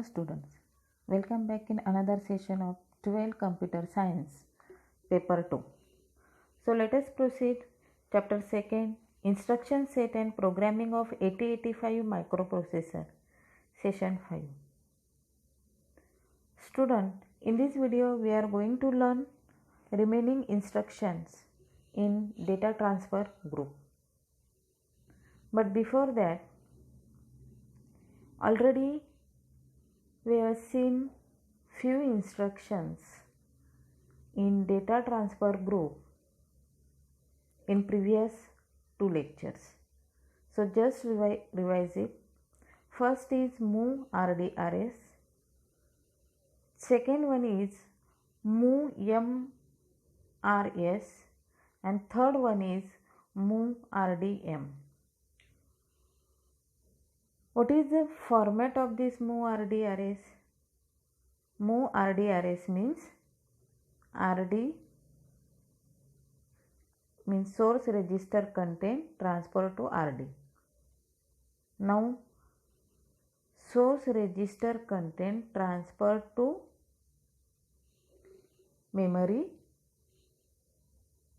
students, welcome back in another session of 12 Computer Science, Paper 2. So let us proceed. Chapter 2, Instruction Set and Programming of 8085 Microprocessor, Session 5. Student, in this video we are going to learn remaining instructions in data transfer group. But before that, already we have seen few instructions in data transfer group in previous 2 lectures. So just revise it. First is move RDRS. Second one is move MRS, and third one is move RDM. What is the format of this move RDRS? Move RDRS means RD means source register content transfer to RD. Now source register content transfer to memory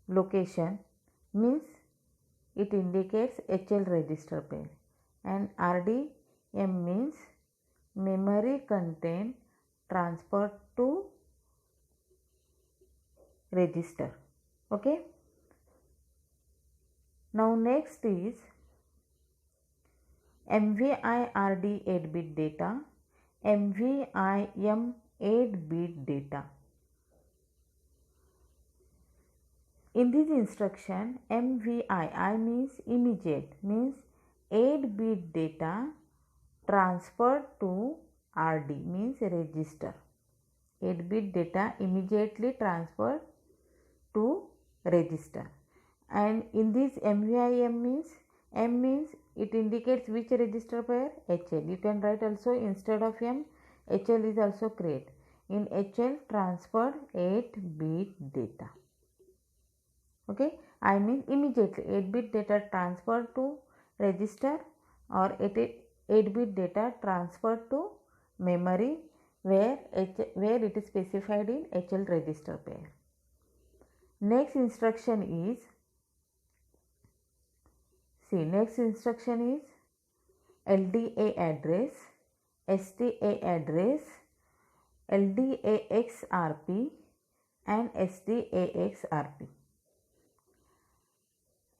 location means it indicates HL register pair, and RDM means memory content transferred to register. Okay. Now next is MVIRD 8-bit data, MVIM 8-bit data. In this instruction, MVI means immediate, means 8-bit data transferred to RD means register. 8-bit data immediately transferred to register. And in this MVIM means, M means it indicates which register pair? HL. You can write also instead of M, HL is also create. In HL transferred 8-bit data. Okay, I mean immediately 8-bit data transferred to register or 8-bit data transferred to memory where it is specified in HL register pair. Next instruction is LDA address, STA address, LDAXRP and SDAXRP.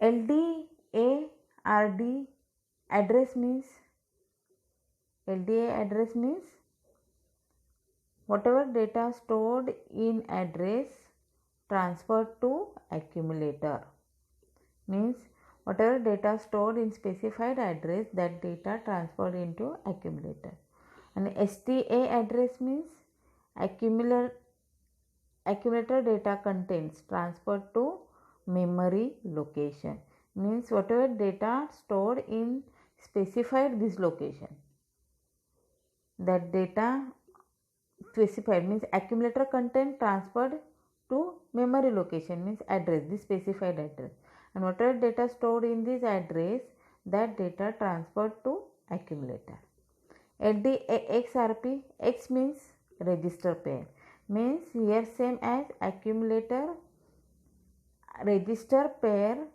LDA address means whatever data stored in address transferred to accumulator, means whatever data stored in specified address, that data transferred into accumulator. And STA address means accumulator data contents transferred to memory location, means whatever data stored in specified this location, that data specified means accumulator content transferred to memory location means address, this specified address, and whatever data stored in this address, that data transferred to accumulator. LDAXRP, X means register pair, means here same as accumulator register pair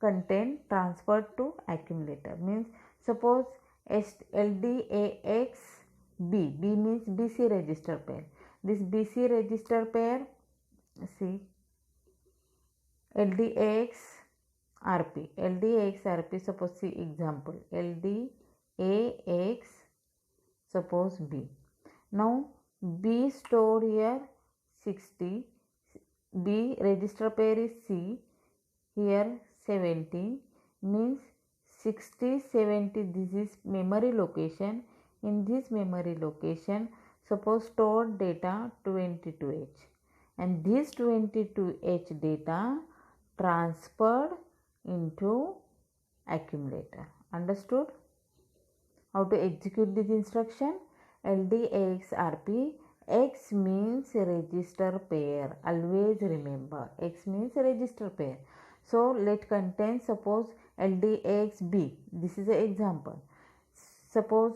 content transferred to accumulator, means suppose LDAX B means BC register pair. This BC register pair, see, LDAXRP, suppose see example, LDAX suppose B. Now B stored here 60, B register pair is C, here 70, means 60, 70, this is memory location. In this memory location, suppose stored data 22H, and this 22H data transferred into accumulator. Understood? How to execute this instruction? LDAXRP, X means register pair. Always remember, X means register pair. So let contain, suppose LDAXB. This is an example. Suppose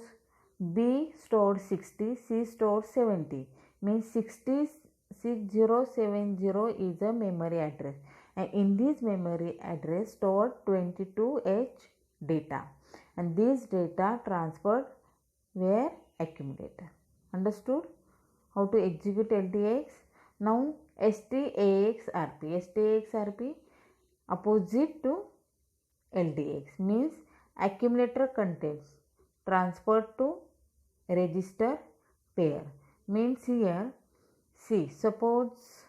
B stored 60, C stored 70. Means 6070 is a memory address, and in this memory address stored 22H data, and this data transferred where accumulator. Understood how to execute LDX? Now STAXRP. STAXRP opposite to LDX means accumulator contents transferred to register pair. Means here see, suppose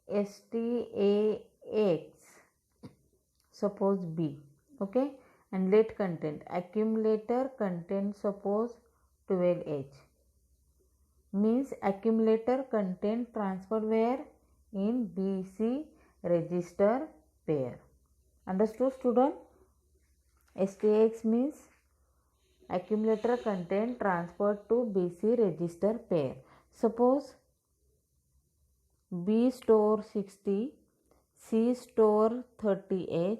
STAX, suppose B, okay, and let content accumulator content suppose 12H. Means accumulator content transfer where? In BC register pair. Understood student? STX means accumulator content transferred to BC register pair. Suppose B store 60, C store 30H,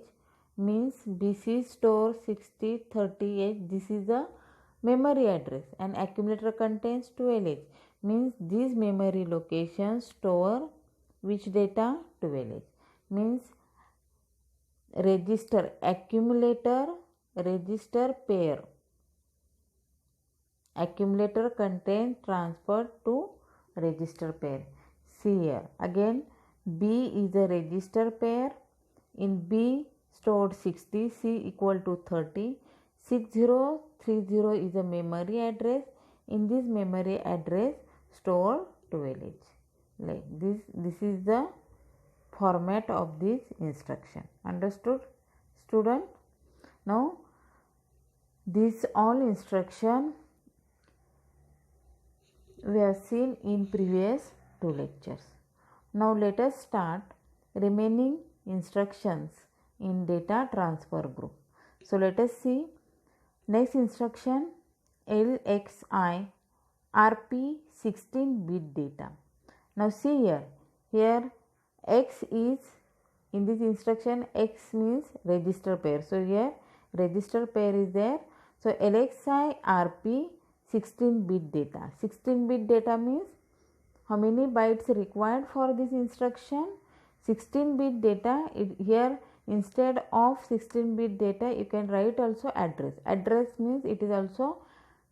means BC store 60, 30H. This is the memory address, and accumulator contains 12H. Means these memory locations store which data? 12H. Means register accumulator register pair. Accumulator content transferred to register pair. See here again, B is a register pair. In B stored 60, C equal to 30. 6030 is a memory address. In this memory address store 12H. Like this is the format of this instruction. Understood student? Now this all instruction we have seen in previous 2 lectures. Now let us start remaining instructions in data transfer group. So let us see next instruction, LXI RP 16-bit data. Now see here X is in this instruction, X means register pair. So here register pair is there. So LXI RP 16-bit data. 16-bit data means how many bytes required for this instruction? 16-bit data. Here instead of 16-bit data you can write also address. Address means it is also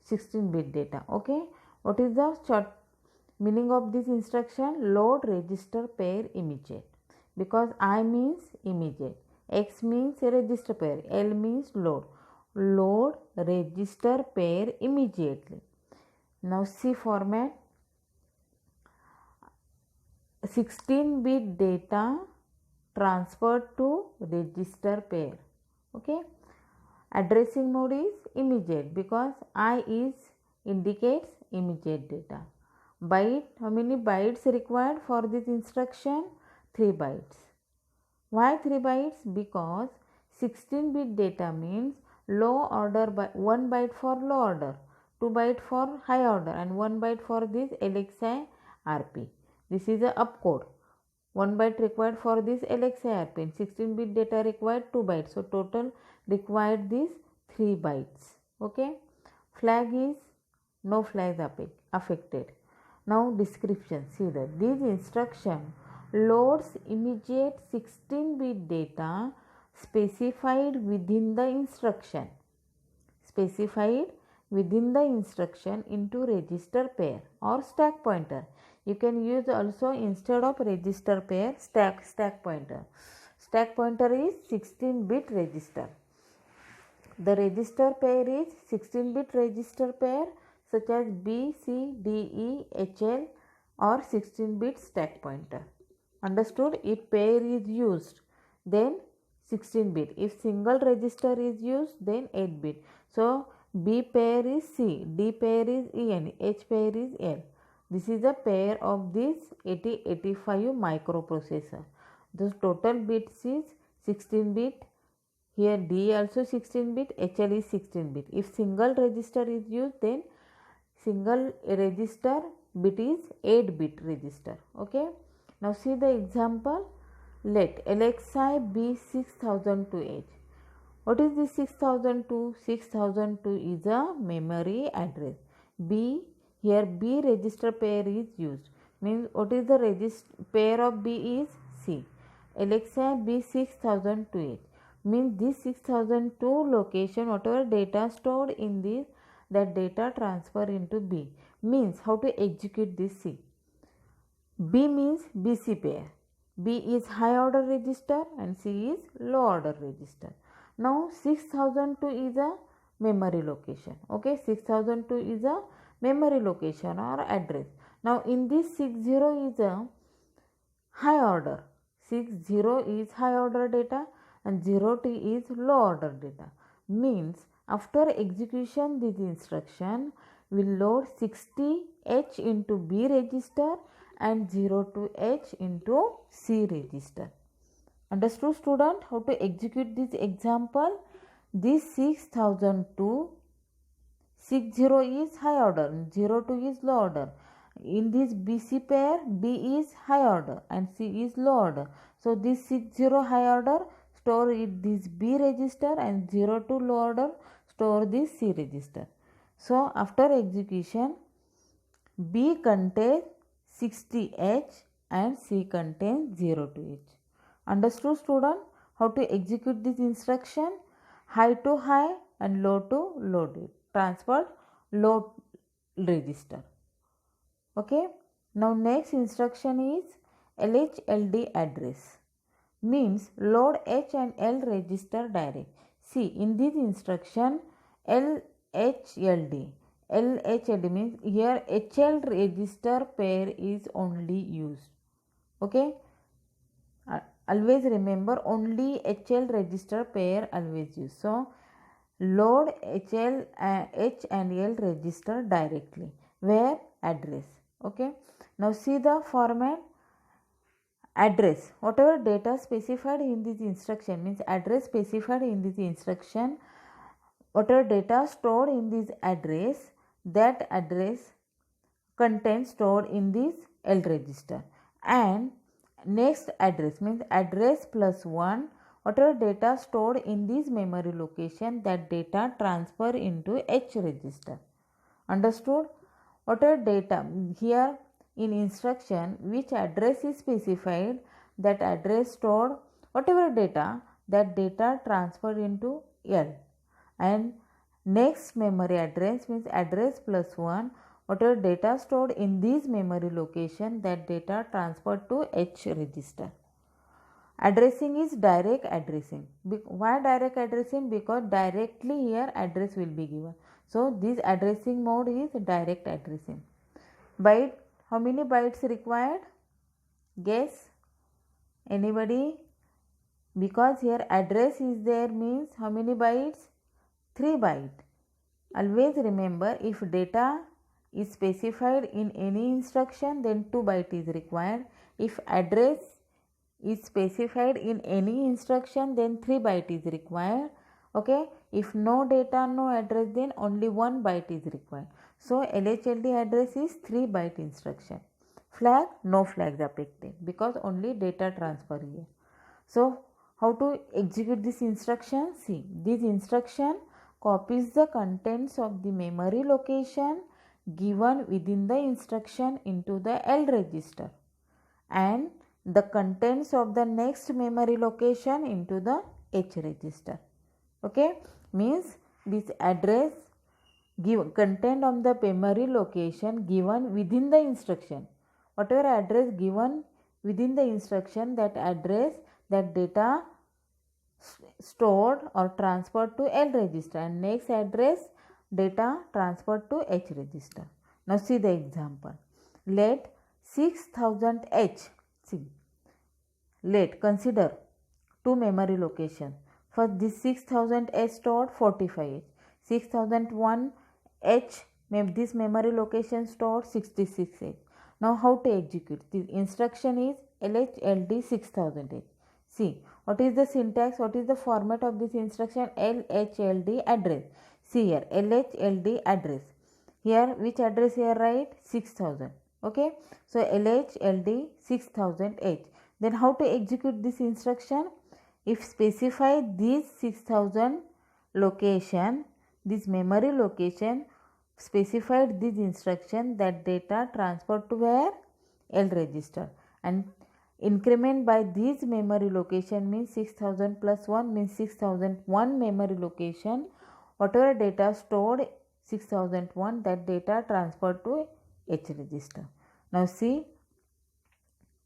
16-bit data. Okay. What is the short meaning of this instruction? Load register pair immediate, because I means immediate, X means register pair, L means load. Load register pair immediately. Now C format, 16-bit data transferred to register pair. Okay. Addressing mode is immediate because I is indicates immediate data. Byte, how many bytes required for this instruction? 3 bytes. Why 3 bytes? Because 16-bit data means low order by 1 byte for low order, 2 byte for high order, and 1 byte for this LXI RP. This is a upcode. 1 byte required for this LXI RP. 16-bit data required 2 bytes. So total required this 3 bytes. Okay. Flag is no flags affected. Now description. See that this instruction loads immediate 16-bit data specified within the instruction. Specified within the instruction into register pair or stack pointer. You can use also instead of register pair stack pointer. Stack pointer is 16-bit register. The register pair is 16-bit register pair such as B, C, D, E, H, L or 16-bit stack pointer. Understood? If pair is used then 16-bit. If single register is used then 8-bit. So B pair is C, D pair is EN, H pair is L. This is a pair of this 8085 microprocessor. The total bits is 16-bit. Here D also 16-bit, HL is 16-bit. If single register is used then single register bit is 8-bit register. Okay. Now see the example. Let LXI be 6002H. What is this 6002? 6002 is a memory address. B, here B register pair is used. Means what is the pair of B is C. Alexa B6028. Means this 6002 location, whatever data stored in this, that data transfer into B. Means how to execute this C. B means BC pair. B is high order register and C is low order register. Now 6002 is a memory location. Okay, 6002 is a memory location or address. Now in this 60 is a high order. 60 is high order data and 02 is low order data. Means after execution this instruction will load 60H into B register and 02H into C register. Understood student how to execute this example? This 6002, 60 is high order, 02 is low order. In this BC pair, B is high order and C is low order. So this 60 high order store in this B register and 02 low order store this C register. So after execution, B contains 60H and C contains 02H. Understood student how to execute this instruction? High to high and low to low transferred low register. Okay. Now next instruction is LHLD address. Means load H and L register direct. See in this instruction LHLD. LHLD means here HL register pair is only used. Okay. Always remember only HL register pair always use. So load H and L register directly. Where? Address. Okay. Now see the format. Address. Whatever data specified in this instruction means address specified in this instruction. Whatever data stored in this address, that address content stored in this L register. And next address means address plus 1, whatever data stored in this memory location, that data transfer into H register. Understood? Whatever data here in instruction, which address is specified, that address stored whatever data, that data transferred into L. And next memory address means address plus 1, whatever data stored in this memory location, that data transferred to H register. Addressing is direct addressing. Why direct addressing? Because directly here address will be given. So this addressing mode is direct addressing. Byte, how many bytes required? Guess? Anybody? Because here address is there means how many bytes? 3 bytes. Always remember, if data is specified in any instruction, then 2 bytes is required. If address is specified in any instruction, then 3 bytes is required. Okay. If no data, no address, then only 1 byte is required. So LHLD address is 3 byte instruction. Flag, no flags affected because only data transfer here. So how to execute this instruction? See, this instruction copies the contents of the memory location given within the instruction into the L register and the contents of the next memory location into the H register. Okay, means this address give content of the memory location given within the instruction. Whatever address given within the instruction, that address, that data stored or transferred to L register, and next address data transferred to H register. Now see the example. Let 6000H, see, let consider two memory locations. First this 6000H stored 45H, 6001H, this memory location stored 66H. Now how to execute? The instruction is LHLD 6000H. See, what is the syntax? What is the format of this instruction? LHLD address. See here, LHLD address. Here, which address here write? 6000. Okay. So, LHLD 6000H. Then how to execute this instruction? if specify these 6000 location, this memory location specified this instruction, that data transferred to where? L register, and increment by these memory location means 6000 plus 1 means 6001 memory location. Whatever data stored 6001, that data transferred to H register. Now see,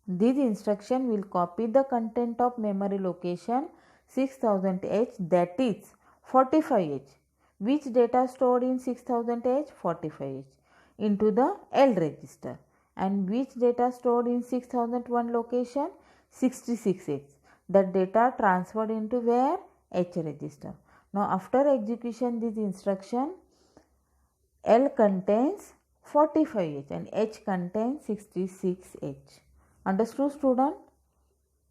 this instruction will copy the content of memory location 6000H, that is 45H. Which data stored in 6000H? 45H into the L register. And which data stored in 6001 location? 66H. That data transferred into where? H register. Now after execution this instruction, L contains 45H and H contains 66H. Understood, student?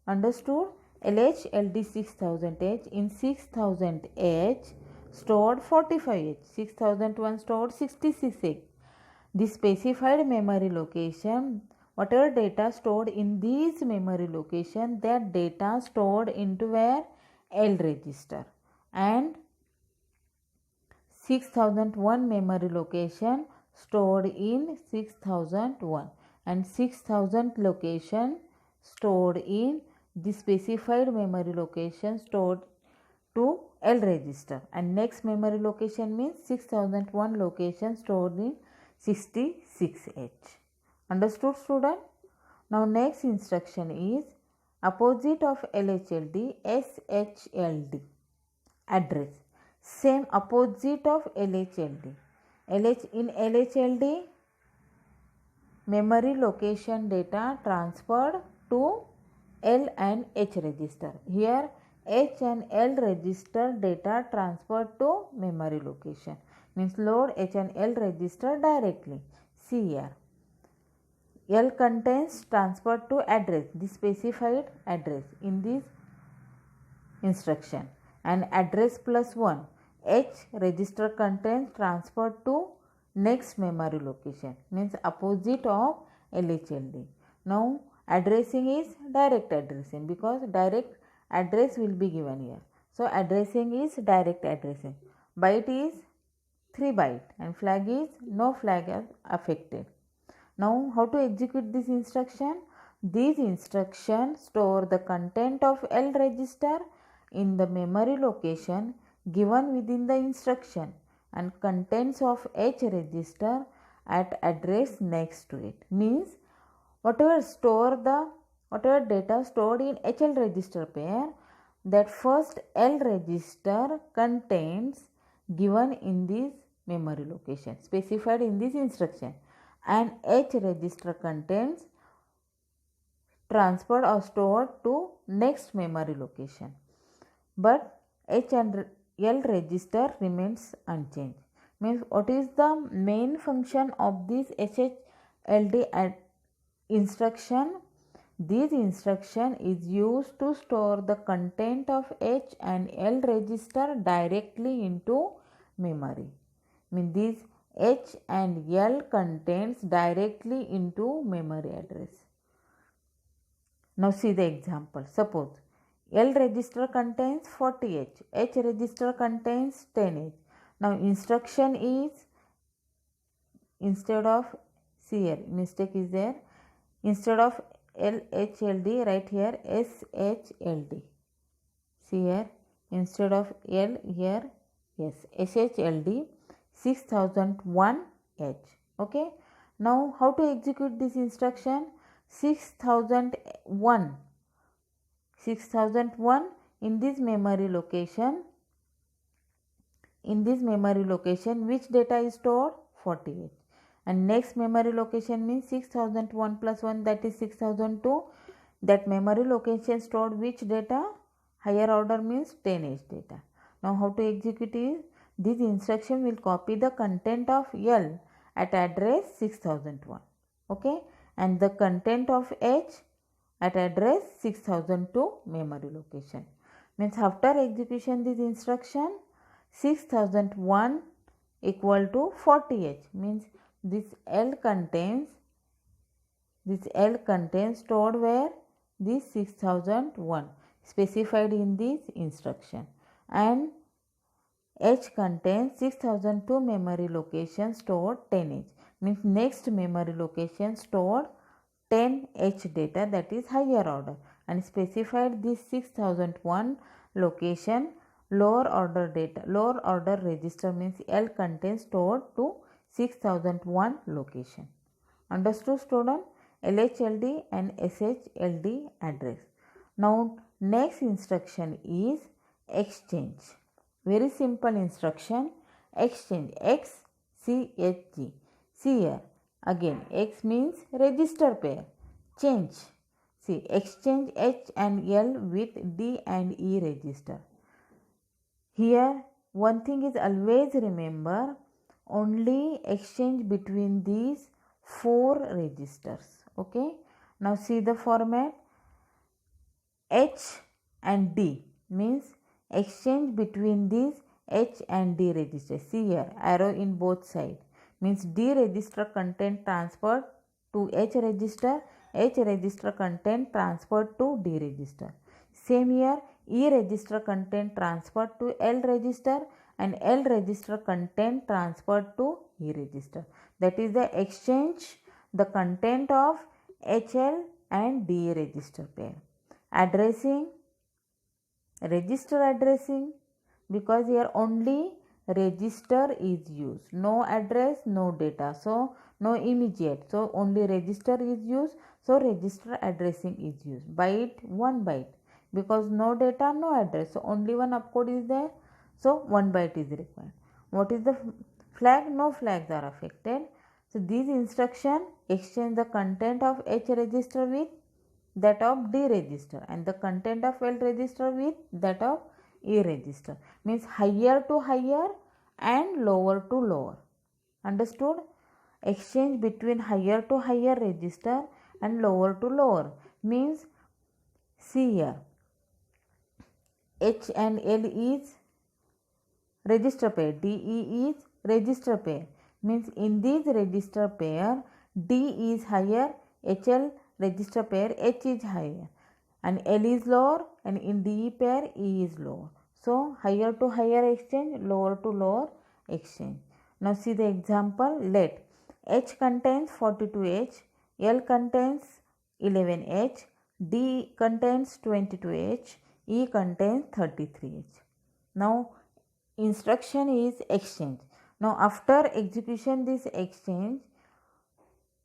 Understood? LH LD 6000H, in 6000H stored 45H, 6001 stored 66H. The specified memory location, whatever data stored in these memory location, that data stored into where? L register. And 6001 memory location stored in 6001, and 6000 location stored in the specified memory location stored to L register, and next memory location means 6001 location stored in 66H. Understood, student? Now next instruction is opposite of LHLD, SHLD, address. Same opposite of LHLD. In LHLD, memory location data transferred to L and H register. Here H and L register data transferred to memory location. Means load H and L register directly. See here. L contains transferred to address, the specified address in this instruction, and address plus 1. H register contains transferred to next memory location, means opposite of LHLD. Now addressing is direct addressing, because direct address will be given here. So addressing is direct addressing. Byte is 3 byte and flag is no flag is affected. Now how to execute this instruction? This instruction store the content of L register in the memory location given within the instruction, and contents of H register at address next to it. Means whatever data stored in HL register pair, that first L register contains given in this memory location specified in this instruction, and H register contains transferred or stored to next memory location, but H and L register remains unchanged. Means what is the main function of this SHLD instruction? This instruction is used to store the content of H and L register directly into memory. Means this H and L contents directly into memory address. Now see the example. Suppose L register contains 40H, H register contains 10H. Now instruction is, instead of, see here mistake is there, instead of LHLD write here SHLD. See here, instead of L here, yes, SHLD 6001H. Okay. Now how to execute this instruction? 6001 in this memory location, which data is stored? 48. And next memory location means 6001 plus 1, that is 6002. That memory location stored which data? Higher order means 10H data. Now how to execute is, this instruction will copy the content of L at address 6001. Okay, and the content of H at address 6002 memory location. Means after execution this instruction, 6001 equal to 40H, means this L contains stored where? This 6001. specified in this instruction. And H contains 6002 memory location stored 10H, means next memory location stored 10H data, that is higher order, and specified this 6001 location lower order data. Lower order register means L contains stored to 6001 location. Understood, student? LHLD and SHLD address. Now next instruction is exchange. Very simple instruction. Exchange. XCHG. See here. Again, X means register pair. Change. See, exchange H and L with D and E register. Here, one thing is always remember, only exchange between these 4 registers. Okay. Now see the format. H and D means exchange between these H and D registers. See here, arrow in both sides, means D register content transferred to H register content transferred to D register. Same here, E register content transferred to L register and L register content transferred to E register. That is the exchange, the content of HL and D register pair. Addressing, register addressing, because here only register is used, no address, no data, so no immediate, so only register is used, so register addressing is used. Byte, 1 byte, because no data, no address, so only one opcode is there, so 1 byte is required. What is the flag? No flags are affected. So these instruction exchange the content of H register with that of D register and the content of L register with that of E register, means higher to higher and lower to lower. Understood? Exchange between higher to higher register and lower to lower means, see here, H and L is register pair, DE is register pair, means in this register pair D is higher, HL register pair H is higher and L is lower, and in DE pair E is lower. So higher to higher exchange, lower to lower exchange. Now see the example. Let H contains 42H, L contains 11H, D contains 22H, E contains 33H. Now instruction is exchange. Now after execution this exchange,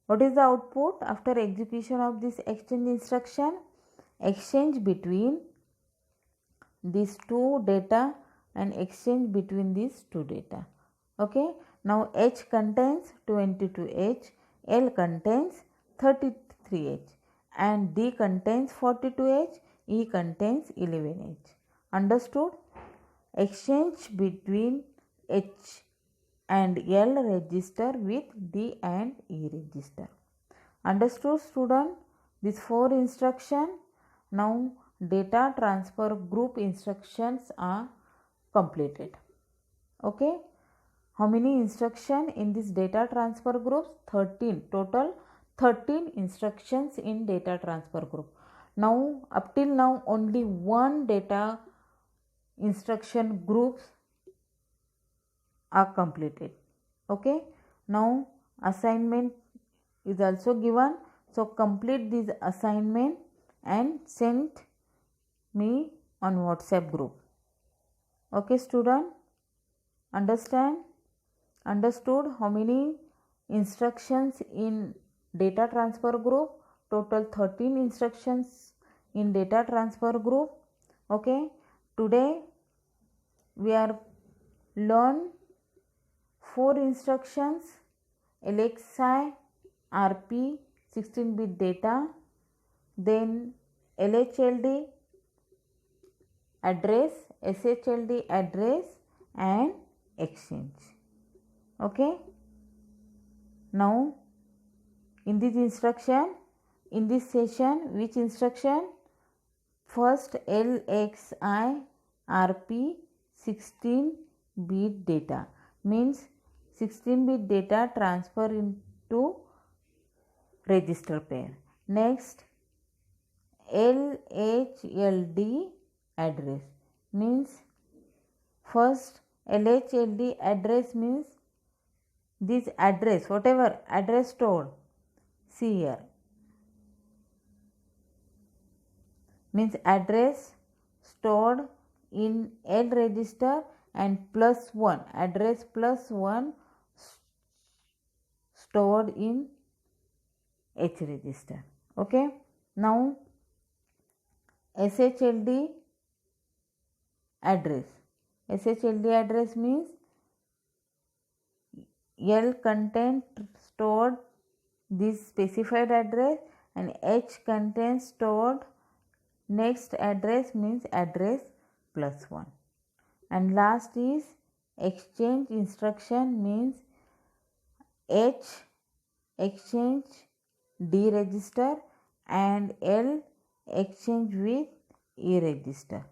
what is the output after execution of this exchange instruction? Exchange between these 2 data and exchange between these 2 data. Okay. Now H contains 22H, L contains 33H and D contains 42H, E contains 11H. Understood? Exchange between H and L register with D and E register. Understood, student? These 4 instructions. Now data transfer group instructions are completed. Okay. How many instructions in this data transfer groups? 13. Total 13 instructions in data transfer group. Now up till now only one data instruction groups are completed. Okay. Now assignment is also given, so complete this assignment and send me on WhatsApp group. Okay, student? Understand? Understood how many instructions in data transfer group? Total 13 instructions in data transfer group. Okay. Today we are learn 4 instructions: LXI, RP, 16-bit data, then LHLD address, SHLD address and exchange. Okay. Now in this instruction, in this session, which instruction? First LXI RP 16-bit data, means 16-bit data transfer into register pair. Next LHLD address means first LHLD address means this address, whatever address stored, see here, means address stored in L register and +1, address +1 stored in H register. Okay. Now SHLD address. SHLD address means L content stored this specified address and H content stored next address means address +1. And last is exchange instruction means H exchange D register and L exchange with E register.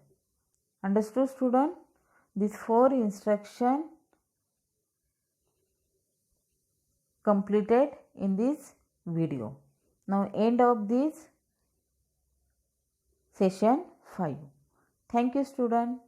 Understood, student? These 4 instruction completed in this video. Now end of this session 5. Thank you, student.